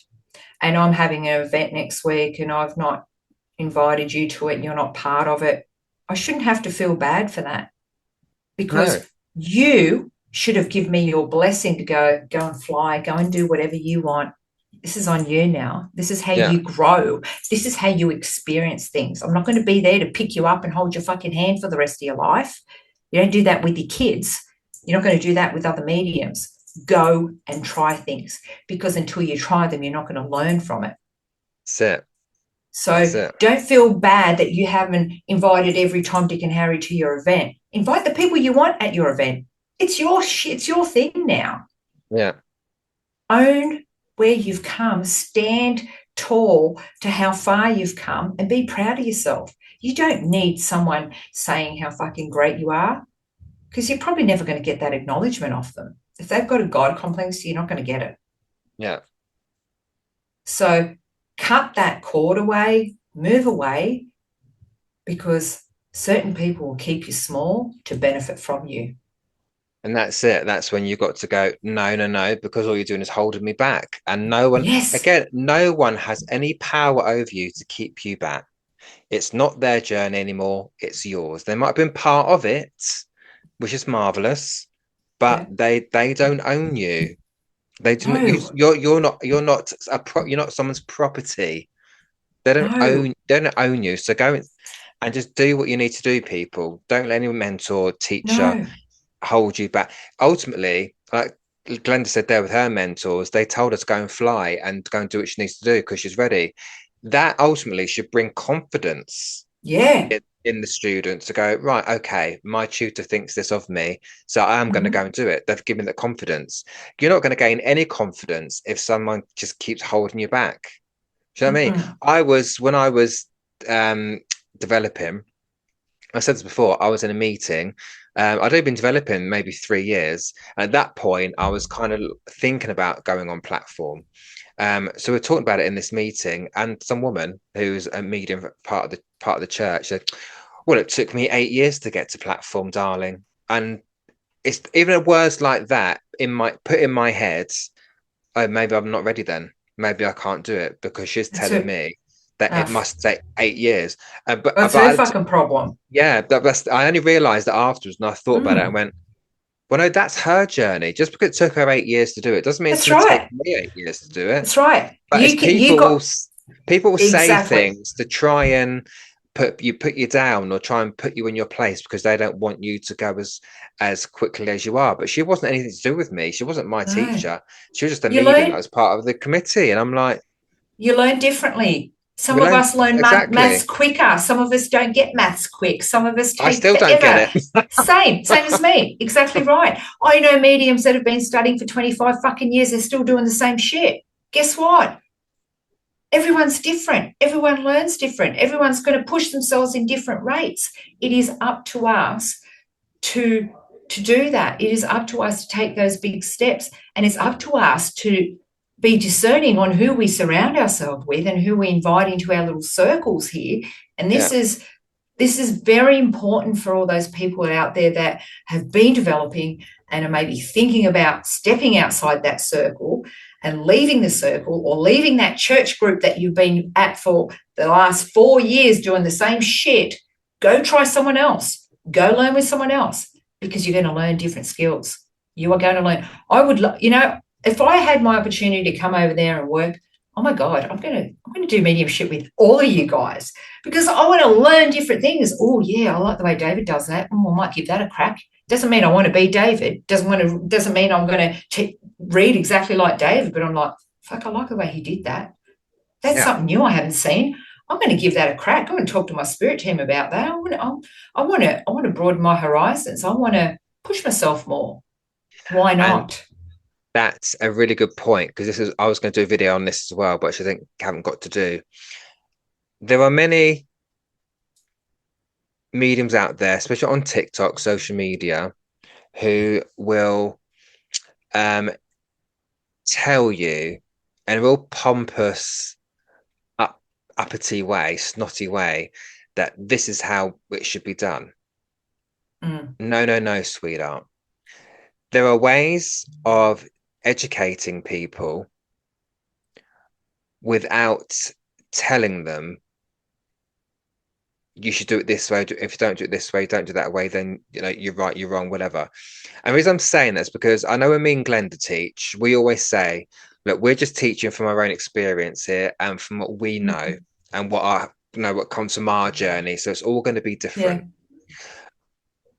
and I'm having an event next week and I've not invited you to it and you're not part of it, I shouldn't have to feel bad for that, no, because you should have given me your blessing to go and fly, go and do whatever you want. This is on you now. This is how yeah, you grow. This is how you experience things. I'm not going to be there to pick you up and hold your fucking hand for the rest of your life. You don't do that with your kids. You're not going to do that with other mediums. go and try things, because until you try them, you're not going to learn from it. That's it. So That's it. don't feel bad that you haven't invited every Tom, Dick, and Harry to your event. Invite the people you want at your event. It's your shit. It's your thing now. Yeah. Own where you've come. Stand tall to how far you've come and be proud of yourself. You don't need someone saying how fucking great you are, because you're probably never going to get that acknowledgement off them. If they've got a God complex, you're not going to get it. Yeah. So cut that cord away, move away, because certain people will keep you small to benefit from you. And that's it. That's when you got to go, no, no, no, because all you're doing is holding me back. And no one, Yes. again, no one has any power over you to keep you back. It's not their journey anymore. It's yours. They might have been part of it, which is marvelous, but Yeah. they don't own you. They do not. No. You're not someone's property. No. They don't own you. So go and just do what you need to do. People, don't let any mentor, teacher No. hold you back. Ultimately, like Glenda said there with her mentors, they told her to go and fly and go and do what she needs to do because she's ready. That ultimately should bring confidence Yeah. in the student to go, right, okay, my tutor thinks this of me, so I am going to Mm-hmm. go and do it. They've given that confidence. You're not going to gain any confidence if someone just keeps holding you back. Do you know what I mean? Mm-mm. When I was um, developing, I said this before, I was in a meeting. I'd only been developing maybe 3 years. At that point, I was kind of thinking about going on platform. So we're talking about it in this meeting, and some woman who's a medium part of the church said, "Well, it took me 8 years to get to platform, darling." And it's even a words like that in my head. Oh, maybe I'm not ready then. Maybe I can't do it because she's That's telling her. me that it Uh, must take 8 years. that's her But fucking problem. yeah, that's I only realised that afterwards, and I thought about it and Mm. went, "Well, no, that's her journey. Just because it took her 8 years to do it doesn't mean it's That's going to take right. me 8 years to do it." That's right. But it's You got people will say exactly. things to try and put you down or try and put you in your place because they don't want you to go as quickly as you are. But she wasn't anything to do with me. She wasn't my No. teacher. She was just a You medium that learn was part of the committee. And I'm like, you learn differently. Some we of learned us learn maths exactly. quicker. Some of us don't get maths quick. Some of us I take still don't get forever. it. Same as me. Exactly right. I know mediums that have been studying for 25 fucking years. They're still doing the same shit. Guess what? Everyone's different. Everyone learns different. Everyone's going to push themselves in different rates. It is up to us to do that. It is up to us to take those big steps, and it's up to us to be discerning on who we surround ourselves with and who we invite into our little circles here. And Yeah, this is very important for all those people out there that have been developing and are maybe thinking about stepping outside that circle and leaving the circle, or leaving that church group that you've been at for the last 4 years doing the same shit. Go try someone else. Go learn with someone else, because you're going to learn different skills. You are going to learn. I would, if I had my opportunity to come over there and work, oh my God, I'm going to do mediumship with all of you guys, because I want to learn different things. Oh yeah, I like the way David does that. I might give that a crack. Doesn't mean I want to be David. Doesn't mean I'm going to read exactly like David. But I'm like, fuck, I like the way he did that. That's yeah. something new I haven't seen. I'm going to give that a crack. I'm going to talk to my spirit team about that. I want to broaden my horizons. I want to push myself more. Why And not? that's a really good point because I was going to do a video on this as well, but I think I haven't got to do. There are many mediums out there, especially on TikTok, social media, who will um, tell you in a real pompous, uppity way, snotty way, that this is how it should be done. Mm, No, no, no, sweetheart. There are ways of educating people without telling them you should do it this way. If you don't do it this way, don't do that way, then you're right, you're wrong, whatever. And the reason I'm saying that's because I know when me and Glenda teach, we always say, look, we're just teaching from our own experience here and from what we know mm, and what comes from our journey. So it's all going to be yeah. different.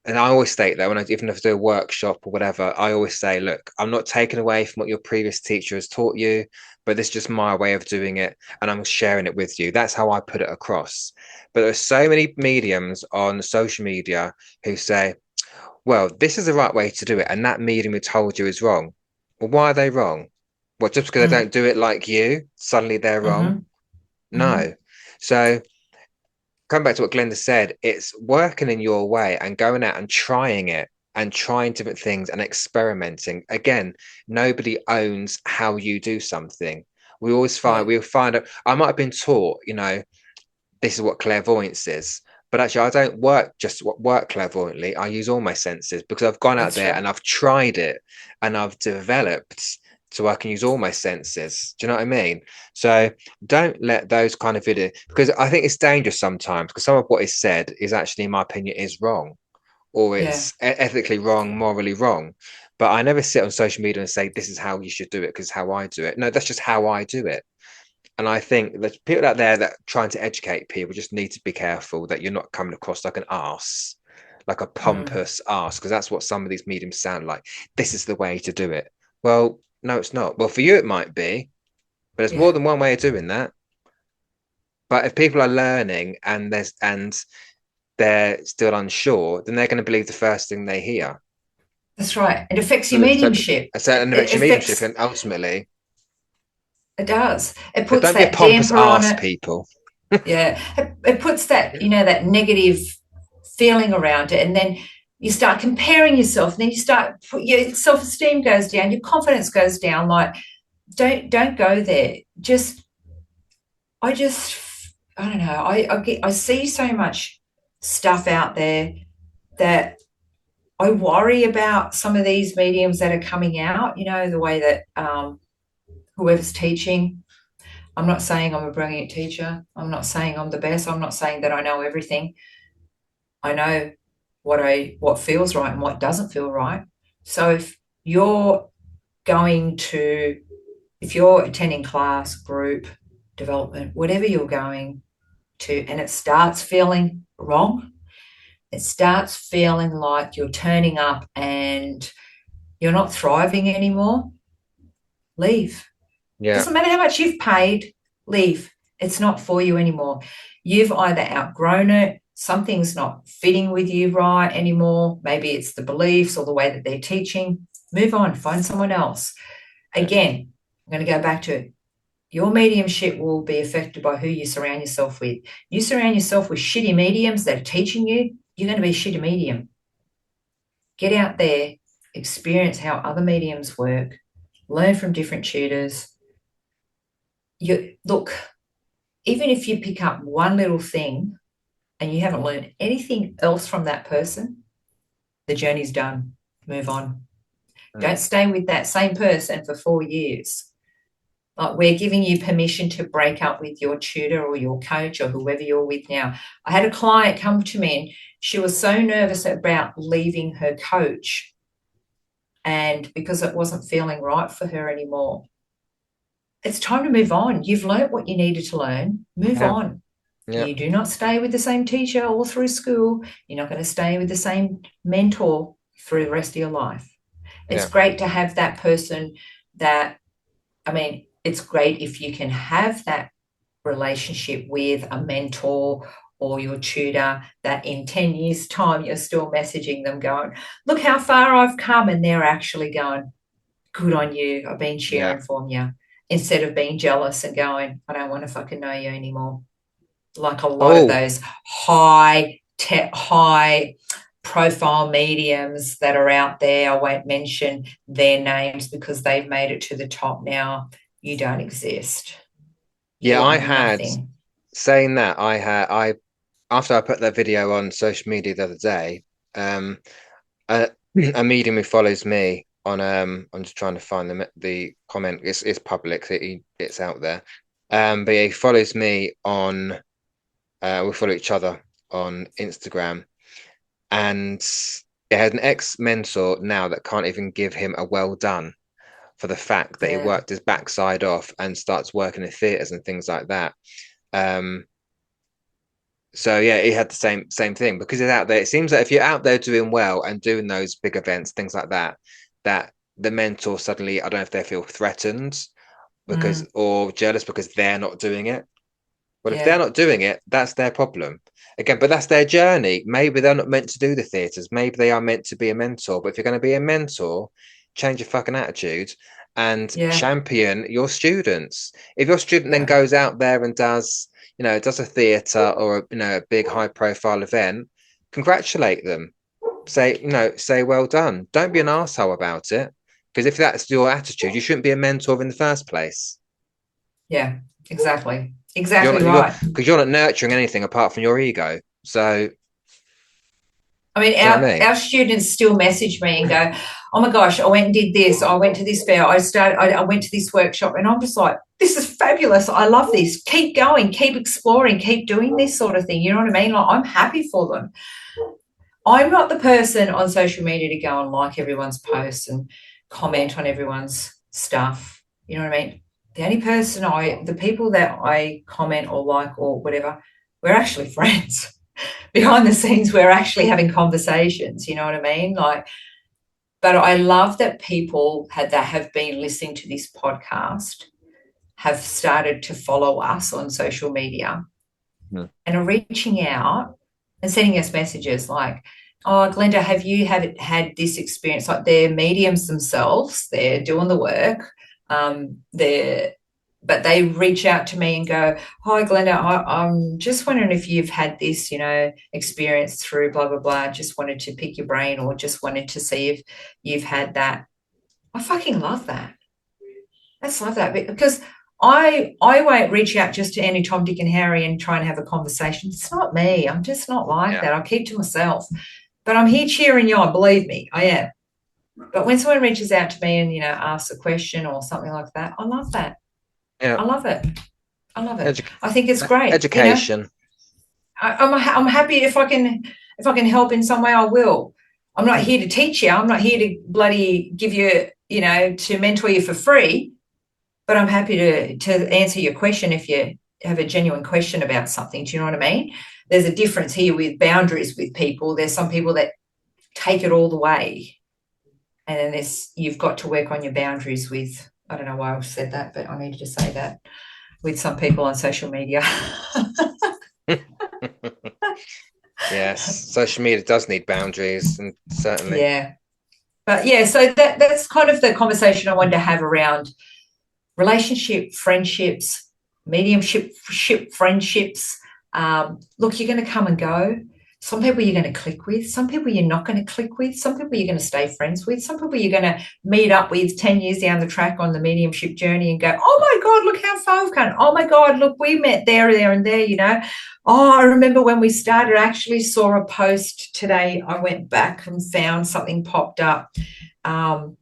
and I always state that when even if I do a workshop or whatever, I always say, look, I'm not taking away from what your previous teacher has taught you, but this is just my way of doing it, and I'm sharing it with you. That's how I put it across. But there's so many mediums on social media who say, well, this is the right way to do it, and that medium who told you is wrong. Well, why are they wrong? Well, just because they Mm, don't do it like you, suddenly they're wrong? hmm No. So coming back to what Glenda said, it's working in your way and going out and trying it and trying different things and experimenting. Again, nobody owns how you do something. Yeah, We'll find out. I might have been taught, this is what clairvoyance is. But actually, I don't work clairvoyantly. I use all my senses because I've gone out that's there right. and I've tried it and I've developed so I can use all my senses. Do you know what I mean? So don't let those kind of videos, because I think it's dangerous sometimes because some of what is said is actually, in my opinion, is wrong, or Yeah, it's ethically wrong, morally wrong. But I never sit on social media and say this is how you should do it because how I do it. No, that's just how I do it. And I think there's people out there that are trying to educate people just need to be careful that you're not coming across like an arse, like a mm, pompous arse, because that's what some of these mediums sound like. This is the way to do it. Well, no, it's not. Well, for you, it might be, but there's more yeah, than one way of doing that. But if people are learning and they're still unsure, then they're going to believe the first thing they hear. that's right. It affects your So, so, mediumship. so It, and it affects your mediumship, affects. and ultimately, It does. It so puts don't be a that pompous damper on arse, it. people. Yeah, it puts that that negative feeling around it, and then you start comparing yourself. And then you start your self esteem goes down, your confidence goes down. Like don't go there. I just I don't know. I see so much stuff out there that I worry about some of these mediums that are coming out. The way that whoever's teaching. I'm not saying I'm a brilliant teacher. I'm not saying I'm the best. I'm not saying that I know everything. I know what feels right and what doesn't feel right. So you're going to if you're attending class, group, development, whatever you're going to, and it starts feeling wrong, it starts feeling like you're turning up and you're not thriving anymore, leave. Yeah, Doesn't matter how much you've paid, leave. It's not for you anymore. You've either outgrown it, something's not fitting with you right anymore. Maybe it's the beliefs or the way that they're teaching. Move on, find someone else. yeah, Again, I'm going to go back to it. Your mediumship will be affected by who you surround yourself with. You surround yourself with shitty mediums that are teaching you, you're going to be a shitty medium. Get out there, experience how other mediums work, learn from different tutors. You look, even if you pick up one little thing and you haven't learned anything else from that person, the journey's done. Move on. mm, Don't stay with that same person for 4 years. Like we're giving you permission to break up with your tutor or your coach or whoever you're with now. I had a client come to me and she was so nervous about leaving her coach and because it wasn't feeling right for her anymore. It's time to move on. You've learnt what you needed to learn. Move yeah, on. yeah, You do not stay with the same teacher all through school. You're not going to stay with the same mentor through the rest of your life. It's yeah, great to have that person that, I mean, it's great if you can have that relationship with a mentor or your tutor that in 10 years' time you're still messaging them going, look how far I've come. And they're actually going, good on you. I've been yeah. cheering for you. Instead of being jealous and going, I don't want to fucking know you anymore. Like a lot of Oh, those high profile mediums that are out there. I won't mention their names because they've made it to the top now. You don't exist. yeah, You I are had nothing. saying that I after I put that video on social media the other day, a, a medium who follows me on I'm just trying to find the comment. It's public, it's out there. But yeah, he follows me on we follow each other on Instagram, and he had an ex-mentor now that can't even give him a well done for the fact that he Yeah. worked his backside off and starts working in theaters and things like that. Um, So yeah, he had the same thing because he's out there. It seems that if you're out there doing well and doing those big events, things like that, that the mentor suddenly, I don't know if they feel threatened because Mm, or jealous because they're not doing it. Well, if they're yeah, not doing it, that's their problem. Again, but that's their journey. Maybe they're not meant to do the theatres. Maybe they are meant to be a mentor. But if you're going to be a mentor, change your fucking attitude and yeah, champion your students. If your student then yeah, goes out there and does a theatre or a big high profile event, congratulate them. Say well done. Don't be an asshole about it. Because if that's your attitude, you shouldn't be a mentor in the first place. yeah, exactly. You're Exactly not you're right. because you're not nurturing anything apart from your ego. So, I mean, do you know what I our mean? students still message me and go, "Oh my gosh, I went and did this. I went to this fair. I went to this workshop," and I'm just like, "This is fabulous. I love this. Keep going. Keep exploring. Keep doing this sort of thing." You know what I mean? Like, I'm happy for them. I'm not the person on social media to go and like everyone's posts and comment on everyone's stuff. You know what I mean? The people that I comment or like or whatever, we're actually friends. Behind the scenes, we're actually having conversations. You know what I mean? Like, but I love that people that have been listening to this podcast have started to follow us on social media Hmm. and are reaching out and sending us messages like, "Oh, Glenda, have you had this experience?" Like, they're mediums themselves, they're doing the work, they're but they reach out to me and go, "Hi, Glenda, I'm just wondering if you've had this, experience through blah blah blah. Just wanted to pick your brain, or just wanted to see if you've had that." I fucking love that. I just love that because I won't reach out just to any Tom, Dick, and Harry and try and have a conversation. It's not me. I'm just not like Yeah, that. I'll keep to myself. But I'm here cheering you on. Believe me, I am. But when someone reaches out to me and asks a question or something like that, I love that. yeah. I love it. I love it. Edu- I think it's great. education. I'm happy if I can help in some way. I will. I'm not here to teach you. I'm not here to bloody give you to mentor you for free. But I'm happy to answer your question if you have a genuine question about something. Do you know what I mean? There's a difference here with boundaries with people. There's some people that take it all the way, and then you've got to work on your boundaries with. I don't know why I said that, but I needed to say that with some people on social media. Yes, social media does need boundaries, and certainly. Yeah, but yeah, so that's kind of the conversation I wanted to have around relationship, friendships, mediumship friendships. Look, you're going to come and go. Some people you're going to click with, some people you're not going to click with, some people you're going to stay friends with, some people you're going to meet up with 10 years down the track on the mediumship journey and go, "Oh my God, look how far we've come. Oh my God, look, we met there, and there. Oh, I remember when we started. I actually saw a post today. I went back and found something popped up. Um,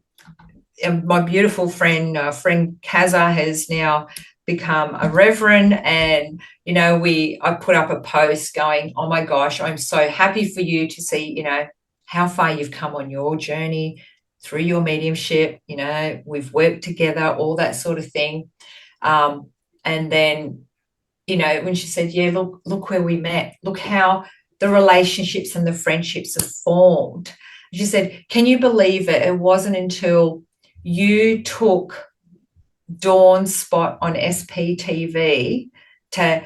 and my beautiful friend Kaza has now become a reverend, and I put up a post going, "Oh my gosh, I'm so happy for you to see how far you've come on your journey through your mediumship. We've worked together, all that sort of thing." And then when she said, "Yeah, look where we met, look how the relationships and the friendships have formed." She said, "Can you believe it? It wasn't until you took Dawn's spot on SPTV to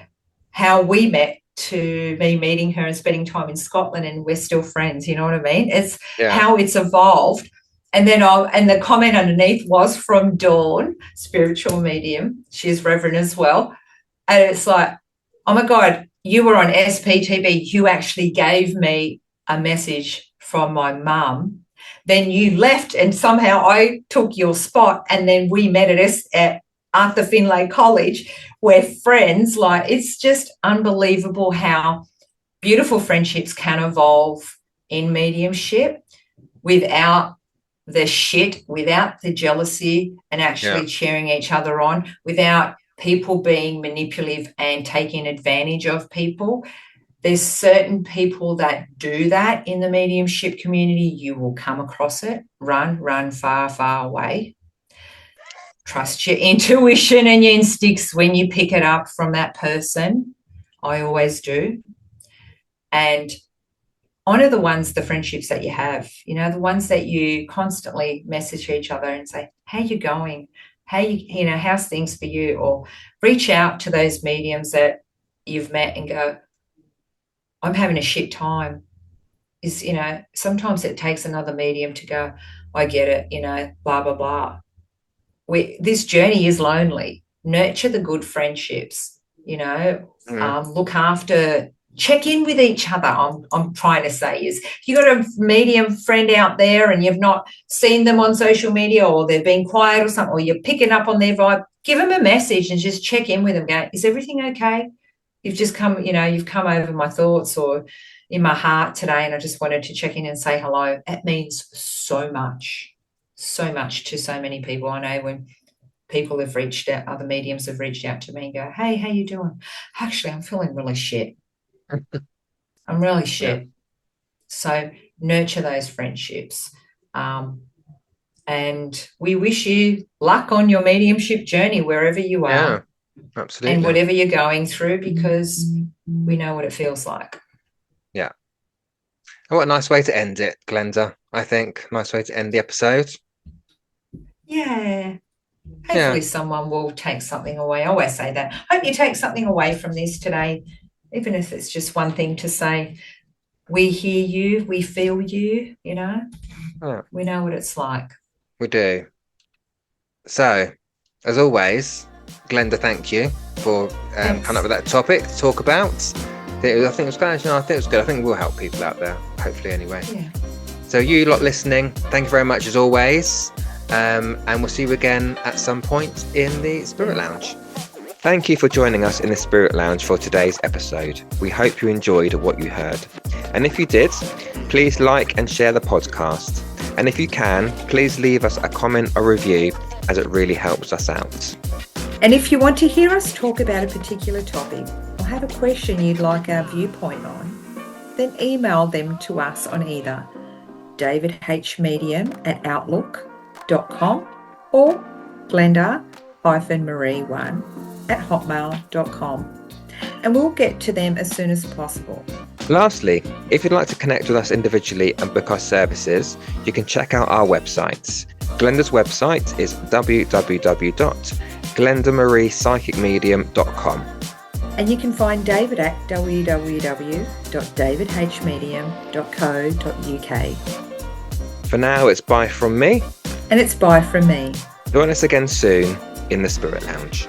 how we met, to me meeting her and spending time in Scotland, and we're still friends." You know what I mean? It's Yeah, how it's evolved. And then and the comment underneath was from Dawn, spiritual medium. She's reverend as well. And it's like, "Oh my God, you were on SPTV. You actually gave me a message from my mum. Then you left, and somehow I took your spot. And then we met at Arthur Finlay College. We're friends." Like, it's just unbelievable how beautiful friendships can evolve in mediumship without the shit, without the jealousy, and yeah, actually cheering each other on, without people being manipulative and taking advantage of people. There's certain people that do that in the mediumship community. You will come across it. Run far, far away. Trust your intuition and your instincts when you pick it up from that person. I always do. and honor the friendships that you have, the ones that you constantly message each other and say, how you going? How's things for you? Or reach out to those mediums that you've met and go, I'm having a shit time. Sometimes it takes another medium to go, I get it, blah, blah, blah. This journey is lonely. Nurture the good friendships, look after, check in with each other. I'm trying to say is, if you got a medium friend out there and you've not seen them on social media, or they've been quiet or something, or you're picking up on their vibe, give them a message and just check in with them. Go, is everything okay? You've come over my thoughts or in my heart today, and I just wanted to check in and say hello. It means so much to so many people. I know when people have reached out, other mediums have reached out to me and go, hey, how you doing? Actually, I'm feeling really shit. I'm really shit. Yeah. So nurture those friendships. And we wish you luck on your mediumship journey, wherever you are. Yeah, absolutely. And whatever you're going through, because we know what it feels like. Yeah. Oh, what a nice way to end it, Glenda, I think. Nice way to end the episode. Yeah. Hopefully someone will take something away. I always say that. Hope you take something away from this today, even if it's just one thing to say, we hear you, we feel you, We know what it's like. We do. So, as always, Glenda, thank you for coming up with that topic to talk about. I think it was good. I think it was good. I think it will help people out there, hopefully anyway. Yeah. So you lot listening, thank you very much as always. And we'll see you again at some point in the Spirit Lounge. Thank you for joining us in the Spirit Lounge for today's episode. We hope you enjoyed what you heard. And if you did, please like and share the podcast. And if you can, please leave us a comment or review, as it really helps us out. And if you want to hear us talk about a particular topic or have a question you'd like our viewpoint on, then email them to us on either davidhmedium@outlook.com or glenda-marie1@hotmail.com, and we'll get to them as soon as possible. Lastly, if you'd like to connect with us individually and book our services, you can check out our websites. Glenda's website is www.glendamariepsychicmedium.com. And you can find David at www.davidhmedium.co.uk. For now, it's bye from me. And it's bye from me. Join us again soon in the Spirit Lounge.